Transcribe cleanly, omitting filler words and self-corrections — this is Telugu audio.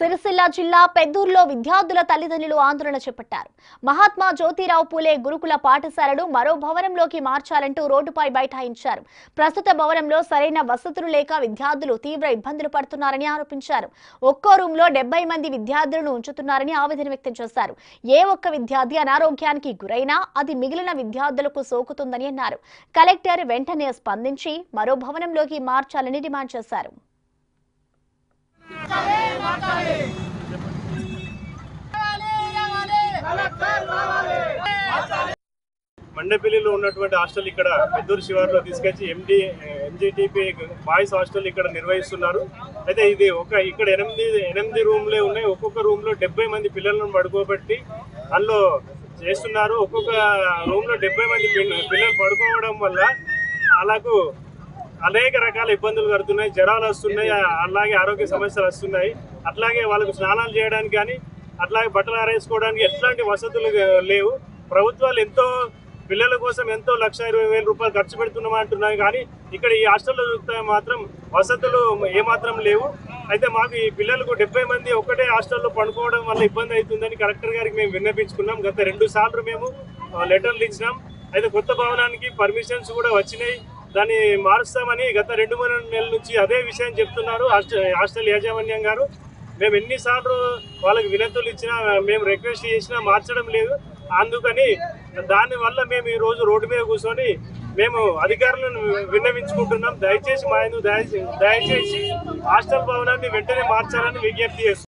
సిరిసిల్ల జిల్లా పెద్దూరులో విద్యార్థుల తల్లిదండ్రులు ఆందోళన చేపట్టారు. మహాత్మా జ్యోతిరావు పూలే గురుకుల పాఠశాలను మరో భవనంలోకి మార్చాలంటూ రోడ్డుపై బైఠాయించారు. ప్రస్తుత భవనంలో సరైన వసతులు లేక విద్యార్థులు తీవ్ర ఇబ్బందులు పడుతున్నారని ఆరోపించారు. ఒక్కో రూమ్లో 70 మంది విద్యార్థులను ఉంచుతున్నారని ఆవేదన వ్యక్తం చేశారు. ఏ ఒక్క విద్యార్థి అనారోగ్యానికి గురైనా అది మిగిలిన విద్యార్థులకు సోకుతుందని అన్నారు. కలెక్టర్ వెంటనే స్పందించి మరో భవనంలోకి మార్చాలని డిమాండ్ చేశారు. మండపల్లిలో ఉన్నటువంటి హాస్టల్ ఇక్కడ పెద్దూరు శివారులో తీసుకొచ్చి ఎంజీటీపీ బాయ్స్ హాస్టల్ ఇక్కడ నిర్వహిస్తున్నారు. అయితే ఇది ఇక్కడ ఎనిమిది రూమ్లే ఉన్నాయి. ఒక్కొక్క రూమ్ లో 70 మంది పిల్లలను పడుకోబెట్టి అందులో చేస్తున్నారు. ఒక్కొక్క రూమ్ లో 70 మంది పిల్లలు పడుకోవడం వల్ల అలాగూ అనేక రకాల ఇబ్బందులు కడుతున్నాయి. జ్వరాలు వస్తున్నాయి, అలాగే ఆరోగ్య సమస్యలు వస్తున్నాయి. అట్లాగే వాళ్ళకు స్నానాలు చేయడానికి కానీ అట్లాగే బట్టలు ఆరేసుకోవడానికి ఎట్లాంటి వసతులు లేవు. ప్రభుత్వాలు ఎంతో పిల్లల కోసం ఎంతో 1,20,000 రూపాయలు ఖర్చు పెడుతున్నామంటున్నాయి, కానీ ఇక్కడ ఈ హాస్టల్లో చూస్తే మాత్రం వసతులు ఏమాత్రం లేవు. అయితే మాకు ఈ పిల్లలకు 70 మంది ఒక్కటే హాస్టల్లో పండుకోవడం వల్ల ఇబ్బంది అవుతుందని కలెక్టర్ గారికి మేము విన్నపించుకున్నాం. గత 2 సార్లు మేము లెటర్లు ఇచ్చినాం. అయితే కొత్త భవనానికి పర్మిషన్స్ కూడా వచ్చినాయి. దాన్ని మారుస్తామని గత 2-3 నెలల నుంచి అదే విషయం చెప్తున్నారు హాస్టల్ యాజమాన్యం గారు. మేము ఎన్నిసార్లు వాళ్ళకి వినతులు ఇచ్చినా, మేము రిక్వెస్ట్ చేసినా మార్చడం లేదు. అందుకని దానివల్ల మేము ఈరోజు రోడ్డు మీద కూర్చొని మేము అధికారులను విన్నవించుకుంటున్నాం. దయచేసి దయచేసి హాస్టల్ భవనాన్ని వెంటనే మార్చాలని విజ్ఞప్తి చేస్తున్నాం.